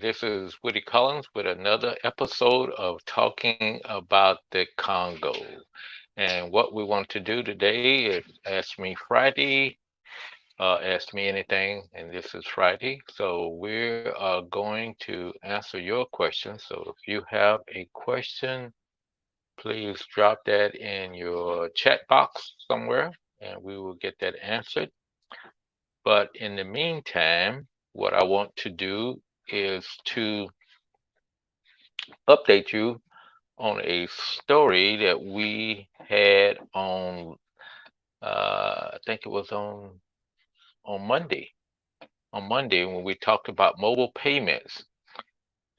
and this is Woody Collins with another episode of Talking About the Congo. And what we want to do today is Ask Me Friday, Ask Me Anything, and this is Friday. So we are going to answer your questions. So if you have a question, please drop that in your chat box somewhere, and we will get that answered. But in the meantime, what I want to do is to update you on a story that we had on I think it was on Monday. On Monday when we talked about mobile payments.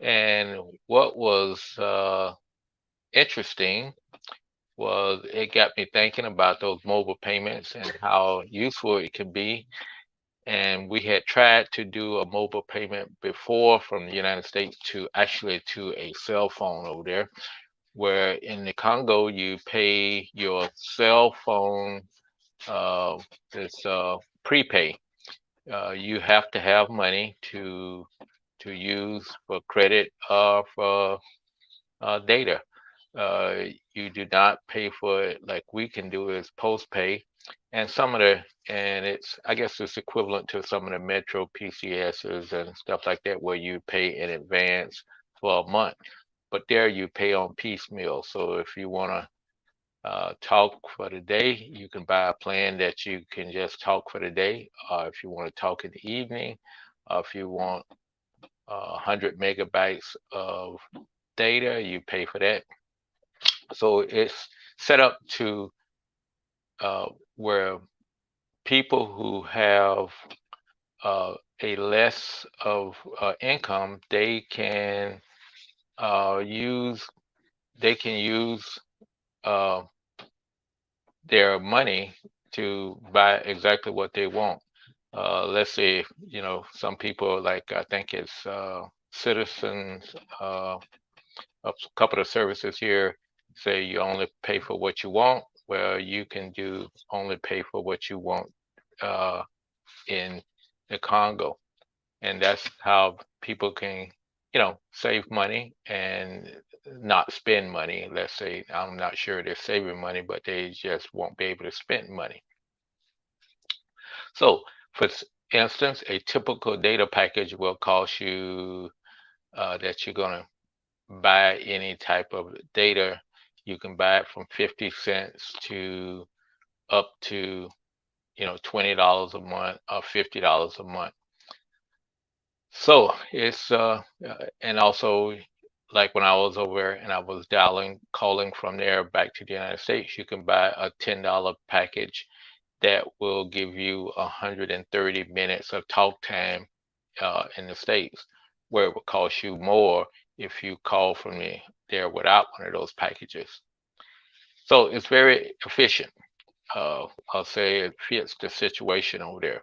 And what was interesting was it got me thinking about those mobile payments and how useful it can be. And we had tried to do a mobile payment before from the United States to actually to a cell phone over there, where in the Congo you pay your cell phone uh, this prepay. You have to have money to use for credit or for data. Uh, you do not pay for it like we can do is post pay, and some of the and it's I guess it's equivalent to some of the Metro PCSs and stuff like that where you pay in advance for a month, but there you pay on piecemeal. So if you want to talk for the day, you can buy a plan that you can just talk for the day. If you want to talk in the evening, if you want 100 megabytes of data, you pay for that. So it's set up to uh, where people who have a less of income, uh, use they can use uh, their money to buy exactly what they want. Let's say, some people like I think it's Citizens, a couple of services here say you only pay for what you want. Well, you can do only pay for what you want uh, in the Congo, and that's how people can, save money and not spend money. Let's say I'm not sure they're saving money, but they just won't be able to spend money. So, for instance, a typical data package will cost you that you're going to buy any type of data. You can buy it from 50 cents to up to, $20 a month or $50 a month. So it's and also like when I was over there and I was calling from there back to the United States, you can buy a $10 package that will give you 130 minutes of talk time in the States, where it would cost you more if you call from there without one of those packages. So it's very efficient. I'll say it fits the situation over there.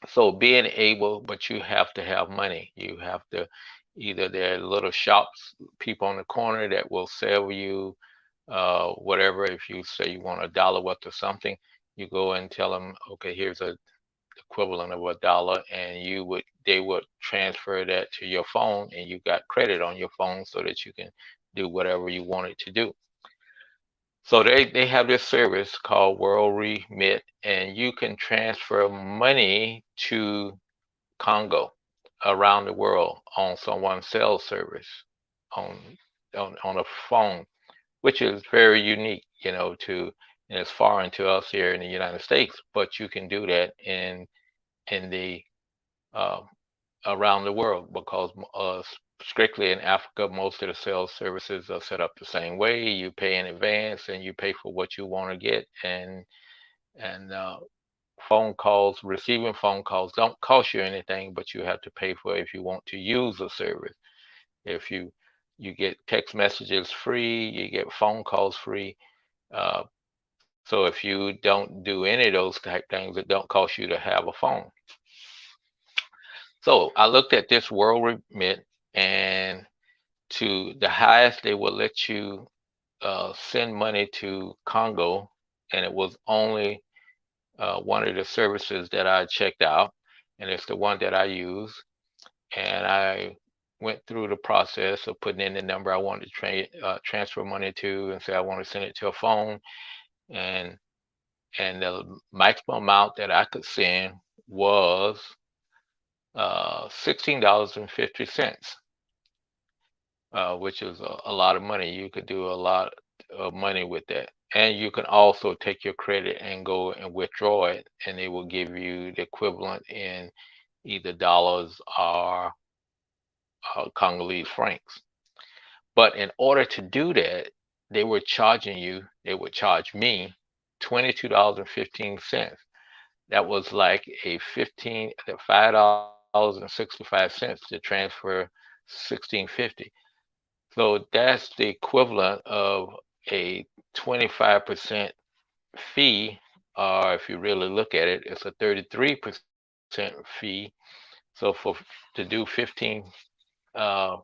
So being able, but you have to have money. You have to either there are little shops, people on the corner that will sell you whatever. If you say you want $1 worth of something, you go and tell them, okay, here's a equivalent of $1, and they would transfer that to your phone, and you got credit on your phone so that you can do whatever you want it to do. So they have this service called World Remit, and you can transfer money to Congo around the world on someone's cell service on on a phone, which is very unique, and it's foreign to us here in the United States, but you can do that in the uh, around the world because strictly in Africa, most of the sales services are set up the same way. You pay in advance and you pay for what you want to get, and phone calls, receiving phone calls don't cost you anything, but you have to pay for it if you want to use the service. If you get text messages free, you get phone calls free. Uh, so if you don't do any of those type things, it don't cost you to have a phone. So I looked at this World Remit, and to the highest they will let you send money to Congo, and it was only one of the services that I checked out, and it's the one that I use. and I went through the process of putting in the number I wanted to transfer money to, and say I want to send it to a phone, and the maximum amount that I could send was $16.50, which is a lot of money. You could do a lot of money with that. And you can also take your credit and go and withdraw it, and it will give you the equivalent in either dollars or Congolese francs. But in order to do that, they would charge me $22.15. That was like $5.65 to transfer 1650. So that's the equivalent of a 25% fee, or if you really look at it, it's a 33% fee. So to do 15 uh,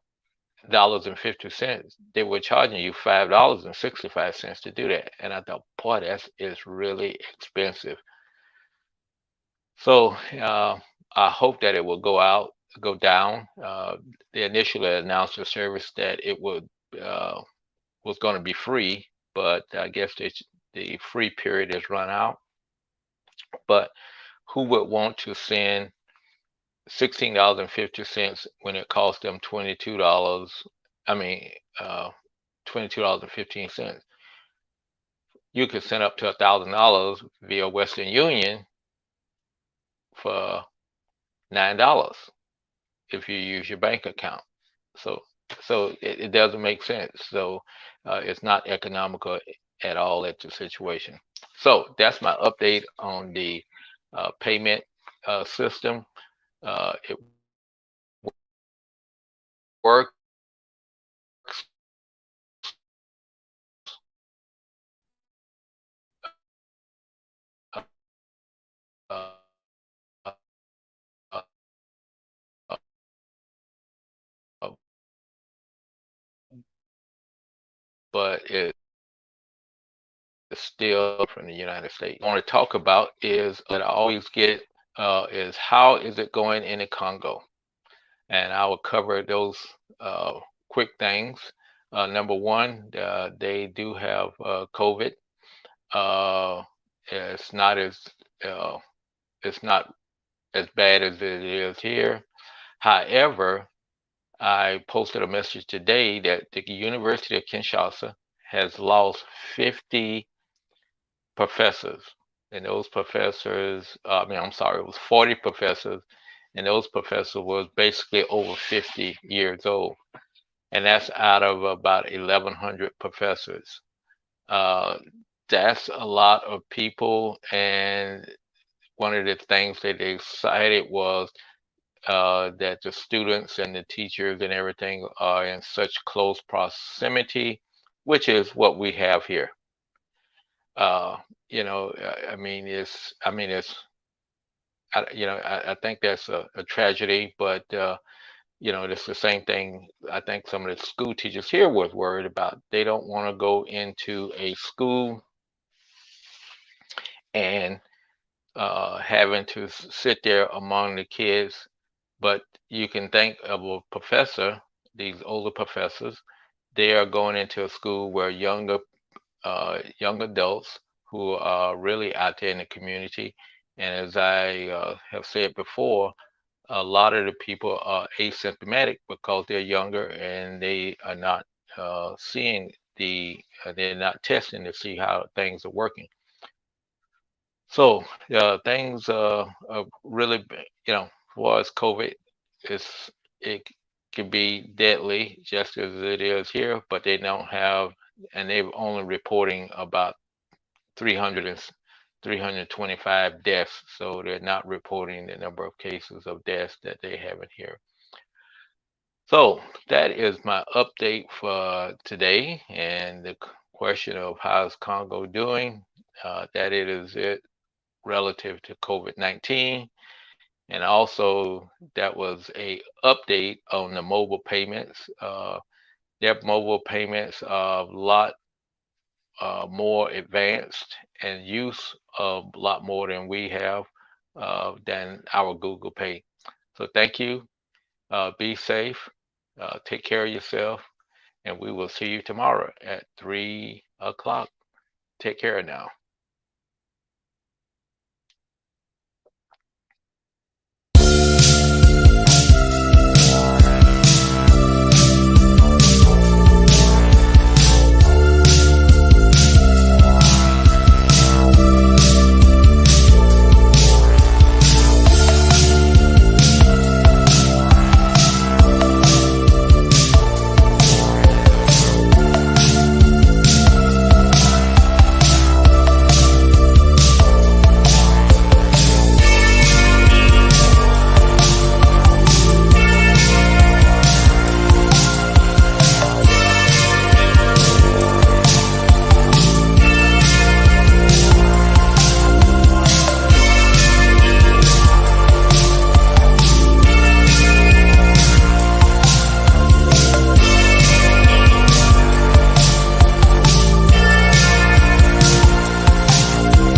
dollars and 50 cents, they were charging you $5.65 to do that. And I thought, boy, that is really expensive. So I hope that it will go down. They initially announced the service that it would uh, was going to be free, but I guess the free period has run out. But who would want to send $16.50 when it cost them $22? I mean, $22.15. You could send up to $1,000 via Western Union for $9 if you use your bank account. So it doesn't make sense. So it's not economical at all at the situation. So that's my update on the payment system. It but it's still from the United States. What I want to talk about is that I always get is how is it going in the Congo? And I will cover those uh, quick things. Number one, they do have COVID. Uh, it's not as uh, it's not as bad as it is here. However, I posted a message today that the University of Kinshasa has lost 50 professors, and those professors, I'm sorry, it was 40 professors, and those professors was basically over 50 years old, and that's out of about 1,100 professors. Uh, that's a lot of people, and one of the things that they cited was that the students and the teachers and everything are in such close proximity, which is what we have here. Uh, it's, I think that's a tragedy, but it's the same thing. I think some of the school teachers here was worried about. They don't want to go into a school and having to sit there among the kids. But you can think of a professor, these older professors, they are going into a school where young adults who are really out there in the community. And as I have said before, a lot of the people are asymptomatic because they're younger and they are not seeing they're not testing to see how things are working. So things are really, for as COVID, it can be deadly just as it is here, but they don't have, and they're only reporting about 300 and 325 deaths, so they're not reporting the number of cases of deaths that they have in here. So that is my update for today, and the question of how's Congo doing. That it is it relative to COVID-19, and also that was a update on the mobile payments. Their mobile payments are a lot more advanced and use a lot more than we have than our Google Pay. So thank you. Be safe. Take care of yourself. And we will see you tomorrow at 3 o'clock. Take care now.